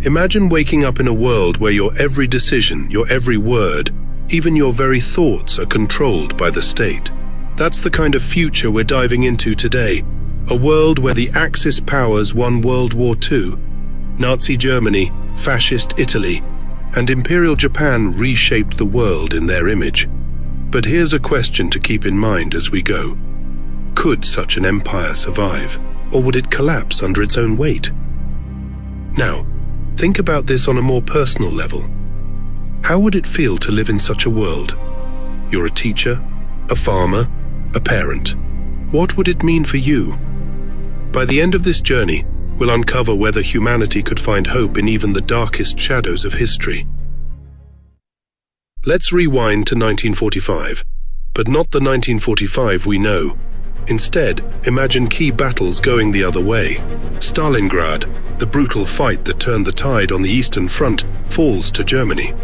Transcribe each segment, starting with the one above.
Imagine waking up in a world where your every decision, your every word, even your very thoughts are controlled by the state. That's the kind of future we're diving into today. A world where the Axis powers won World War II, Nazi Germany, Fascist Italy, and Imperial Japan reshaped the world in their image. But here's a question to keep in mind as we go. Could such an empire survive, or would it collapse under its own weight? Now, think about this on a more personal level. How would it feel to live in such a world? You're a teacher, a farmer, a parent. What would it mean for you? By the end of this journey, we'll uncover whether humanity could find hope in even the darkest shadows of history. Let's rewind to 1945, but not the 1945 we know. Instead, imagine key battles going the other way. Stalingrad, the brutal fight that turned the tide on the Eastern Front, falls to Germany.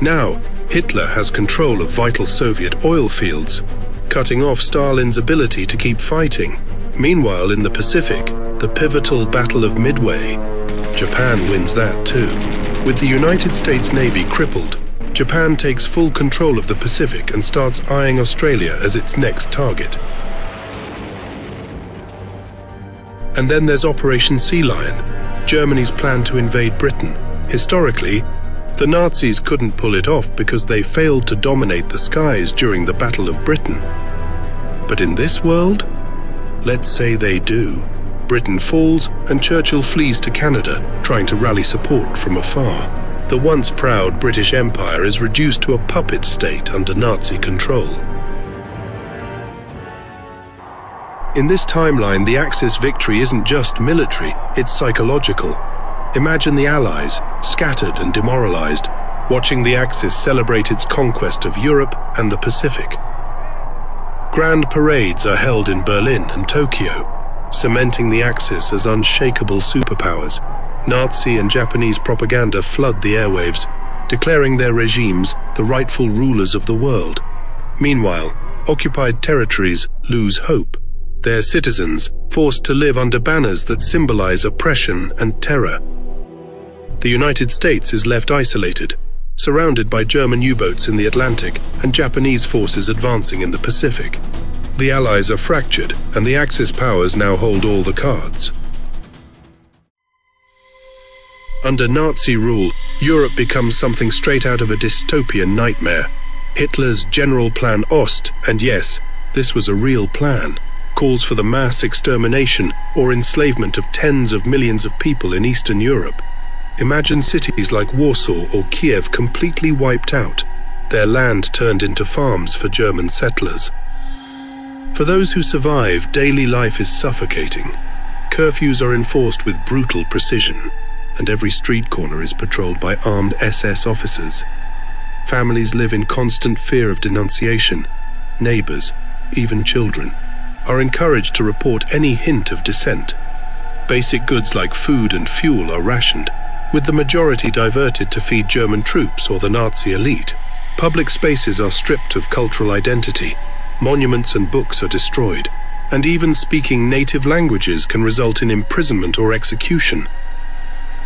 Now, Hitler has control of vital Soviet oil fields, cutting off Stalin's ability to keep fighting. Meanwhile, in the Pacific, the pivotal Battle of Midway, Japan wins that too. With the United States Navy crippled, Japan takes full control of the Pacific and starts eyeing Australia as its next target. And then there's Operation Sea Lion, Germany's plan to invade Britain. Historically, the Nazis couldn't pull it off because they failed to dominate the skies during the Battle of Britain. But in this world, let's say they do. Britain falls and Churchill flees to Canada, trying to rally support from afar. The once proud British Empire is reduced to a puppet state under Nazi control. In this timeline, the Axis victory isn't just military, it's psychological. Imagine the Allies, scattered and demoralized, watching the Axis celebrate its conquest of Europe and the Pacific. Grand parades are held in Berlin and Tokyo, cementing the Axis as unshakable superpowers. Nazi and Japanese propaganda flood the airwaves, declaring their regimes the rightful rulers of the world. Meanwhile, occupied territories lose hope, their citizens forced to live under banners that symbolize oppression and terror. The United States is left isolated, surrounded by German U-boats in the Atlantic and Japanese forces advancing in the Pacific. The Allies are fractured, and the Axis powers now hold all the cards. Under Nazi rule, Europe becomes something straight out of a dystopian nightmare. Hitler's General Plan Ost, and yes, this was a real plan, calls for the mass extermination or enslavement of tens of millions of people in Eastern Europe. Imagine cities like Warsaw or Kiev completely wiped out, their land turned into farms for German settlers. For those who survive, daily life is suffocating. Curfews are enforced with brutal precision, and every street corner is patrolled by armed SS officers. Families live in constant fear of denunciation. Neighbors, even children, are encouraged to report any hint of dissent. Basic goods like food and fuel are rationed, with the majority diverted to feed German troops or the Nazi elite. Public spaces are stripped of cultural identity. Monuments and books are destroyed, and even speaking native languages can result in imprisonment or execution.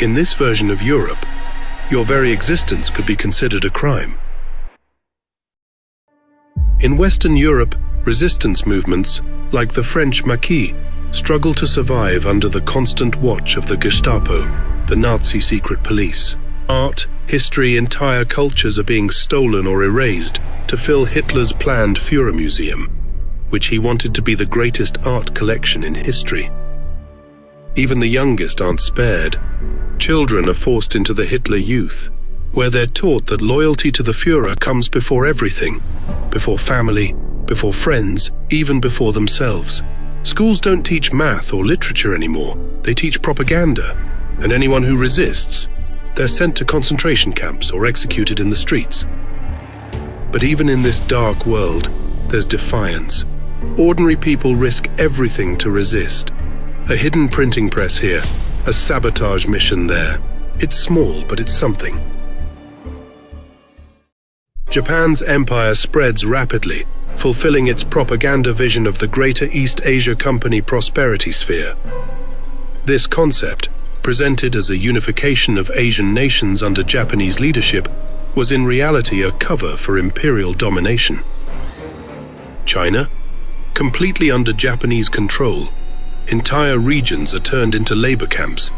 In this version of Europe, your very existence could be considered a crime. In Western Europe, resistance movements, like the French Maquis, struggle to survive under the constant watch of the Gestapo, the Nazi secret police. Art, history, entire cultures are being stolen or erased to fill Hitler's planned Führer Museum, which he wanted to be the greatest art collection in history. Even the youngest aren't spared. Children are forced into the Hitler Youth, where they're taught that loyalty to the Führer comes before everything, before family, before friends, even before themselves. Schools don't teach math or literature anymore, they teach propaganda, and anyone who resists, they're sent to concentration camps or executed in the streets. But even in this dark world, there's defiance. Ordinary people risk everything to resist. A hidden printing press here, a sabotage mission there. It's small, but it's something. Japan's empire spreads rapidly, fulfilling its propaganda vision of the Greater East Asia Company prosperity sphere. This concept, presented as a unification of Asian nations under Japanese leadership, was in reality a cover for imperial domination. China? Completely under Japanese control, entire regions are turned into labor camps.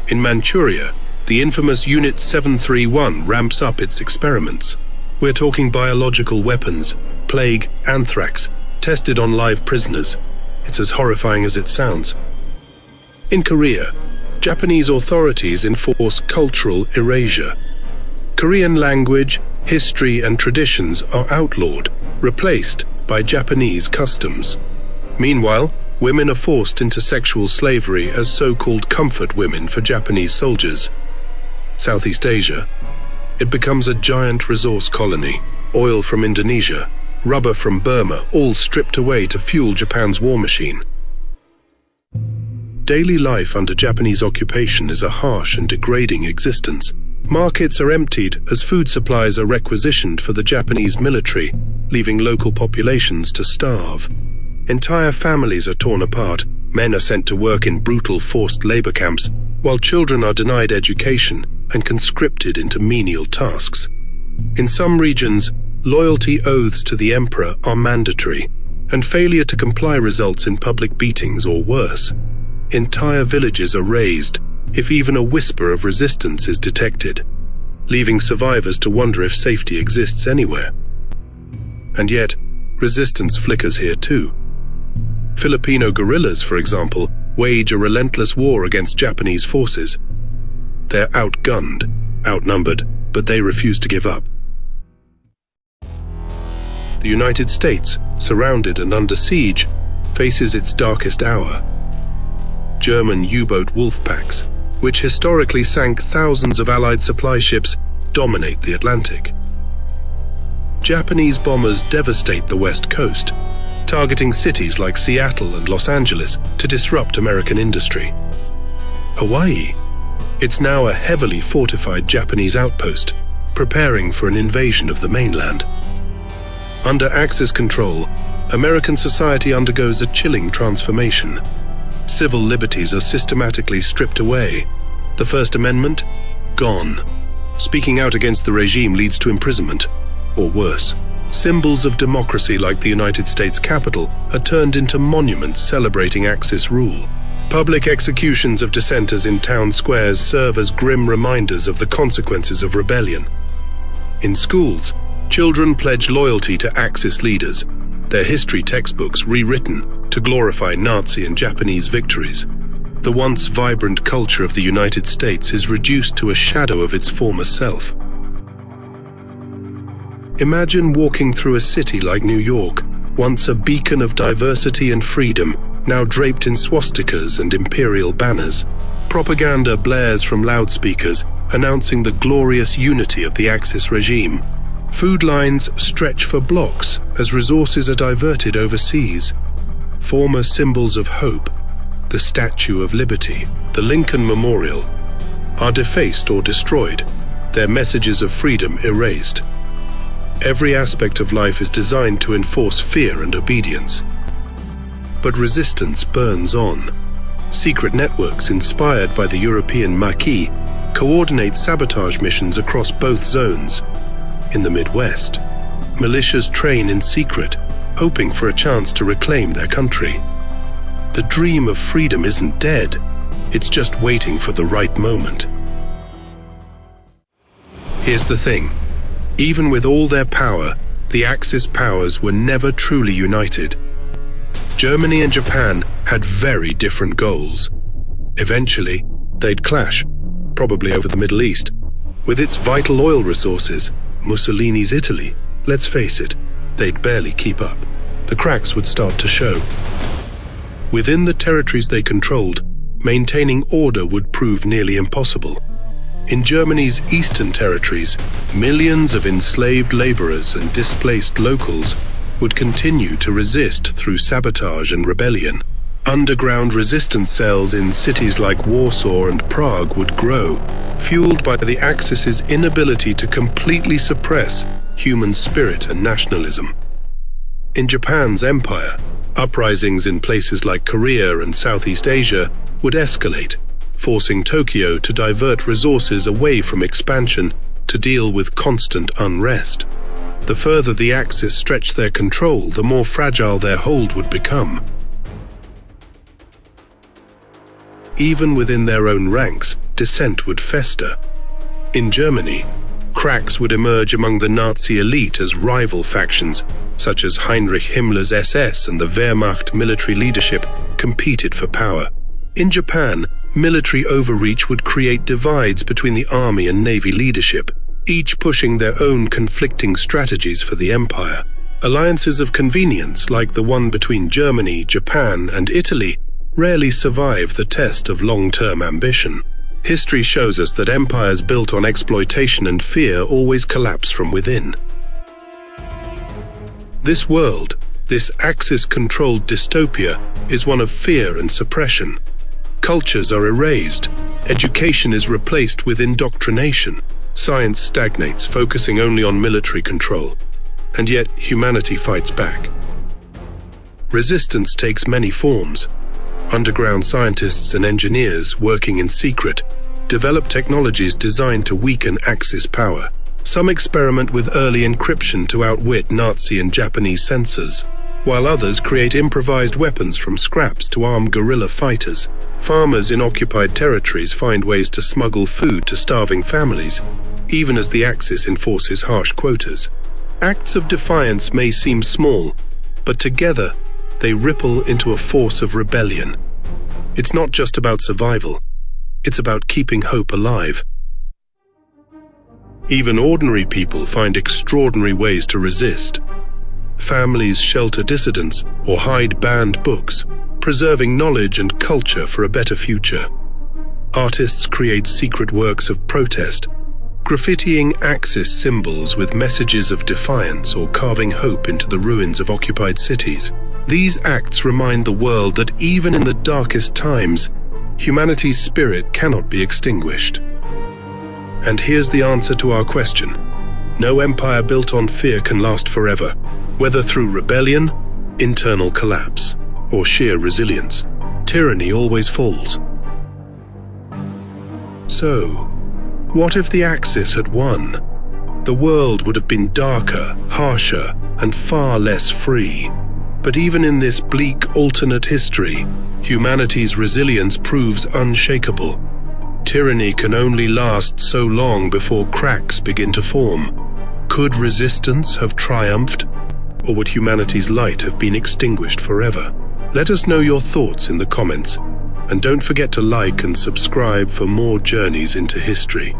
In Manchuria, the infamous Unit 731 ramps up its experiments. We're talking biological weapons, plague, anthrax, tested on live prisoners. It's as horrifying as it sounds. In Korea, Japanese authorities enforce cultural erasure. Korean language, history, and traditions are outlawed, replaced by Japanese customs. Meanwhile, women are forced into sexual slavery as so-called comfort women for Japanese soldiers. Southeast Asia. It becomes a giant resource colony. Oil from Indonesia, rubber from Burma, all stripped away to fuel Japan's war machine. Daily life under Japanese occupation is a harsh and degrading existence. Markets are emptied as food supplies are requisitioned for the Japanese military, leaving local populations to starve. Entire families are torn apart, men are sent to work in brutal forced labor camps, while children are denied education and conscripted into menial tasks. In some regions, loyalty oaths to the emperor are mandatory, and failure to comply results in public beatings or worse. Entire villages are razed if even a whisper of resistance is detected, leaving survivors to wonder if safety exists anywhere. And yet, resistance flickers here too. Filipino guerrillas, for example, wage a relentless war against Japanese forces. They're outgunned, outnumbered, but they refuse to give up. The United States, surrounded and under siege, faces its darkest hour. German U-boat wolf packs, which historically sank thousands of Allied supply ships, dominate the Atlantic. Japanese bombers devastate the West Coast, targeting cities like Seattle and Los Angeles to disrupt American industry. Hawaii? It's now a heavily fortified Japanese outpost, preparing for an invasion of the mainland. Under Axis control, American society undergoes a chilling transformation. Civil liberties are systematically stripped away. The First Amendment? Gone. Speaking out against the regime leads to imprisonment, or worse. Symbols of democracy like the United States Capitol are turned into monuments celebrating Axis rule. Public executions of dissenters in town squares serve as grim reminders of the consequences of rebellion. In schools, children pledge loyalty to Axis leaders, their history textbooks rewritten to glorify Nazi and Japanese victories. The once vibrant culture of the United States is reduced to a shadow of its former self. Imagine walking through a city like New York, once a beacon of diversity and freedom, now draped in swastikas and imperial banners. Propaganda blares from loudspeakers, announcing the glorious unity of the Axis regime. Food lines stretch for blocks as resources are diverted overseas. Former symbols of hope, the Statue of Liberty, the Lincoln Memorial, are defaced or destroyed, their messages of freedom erased. Every aspect of life is designed to enforce fear and obedience. But resistance burns on. Secret networks inspired by the European Maquis coordinate sabotage missions across both zones. In the Midwest, militias train in secret, hoping for a chance to reclaim their country. The dream of freedom isn't dead, it's just waiting for the right moment. Here's the thing. Even with all their power, the Axis powers were never truly united. Germany and Japan had very different goals. Eventually, they'd clash, probably over the Middle East. With its vital oil resources, Mussolini's Italy, let's face it, they'd barely keep up. The cracks would start to show. Within the territories they controlled, maintaining order would prove nearly impossible. In Germany's eastern territories, millions of enslaved laborers and displaced locals would continue to resist through sabotage and rebellion. Underground resistance cells in cities like Warsaw and Prague would grow, fueled by the Axis's inability to completely suppress human spirit and nationalism. In Japan's empire, uprisings in places like Korea and Southeast Asia would escalate, forcing Tokyo to divert resources away from expansion to deal with constant unrest. The further the Axis stretched their control, the more fragile their hold would become. Even within their own ranks, dissent would fester. In Germany, cracks would emerge among the Nazi elite as rival factions, such as Heinrich Himmler's SS and the Wehrmacht military leadership, competed for power. In Japan, military overreach would create divides between the army and navy leadership, each pushing their own conflicting strategies for the empire. Alliances of convenience, like the one between Germany, Japan, and Italy, rarely survive the test of long-term ambition. History shows us that empires built on exploitation and fear always collapse from within. This world, this Axis-controlled dystopia, is one of fear and suppression. Cultures are erased, education is replaced with indoctrination, science stagnates, focusing only on military control, and yet humanity fights back. Resistance takes many forms. Underground scientists and engineers, working in secret, develop technologies designed to weaken Axis power. Some experiment with early encryption to outwit Nazi and Japanese censors, while others create improvised weapons from scraps to arm guerrilla fighters. Farmers in occupied territories find ways to smuggle food to starving families, even as the Axis enforces harsh quotas. Acts of defiance may seem small, but together they ripple into a force of rebellion. It's not just about survival, it's about keeping hope alive. Even ordinary people find extraordinary ways to resist. Families shelter dissidents or hide banned books, preserving knowledge and culture for a better future. Artists create secret works of protest, graffitiing Axis symbols with messages of defiance or carving hope into the ruins of occupied cities. These acts remind the world that even in the darkest times, humanity's spirit cannot be extinguished. And here's the answer to our question. No empire built on fear can last forever, whether through rebellion, internal collapse, or sheer resilience. Tyranny always falls. So, what if the Axis had won? The world would have been darker, harsher, and far less free. But even in this bleak alternate history, humanity's resilience proves unshakable. Tyranny can only last so long before cracks begin to form. Could resistance have triumphed? Or would humanity's light have been extinguished forever? Let us know your thoughts in the comments, and don't forget to like and subscribe for more journeys into history.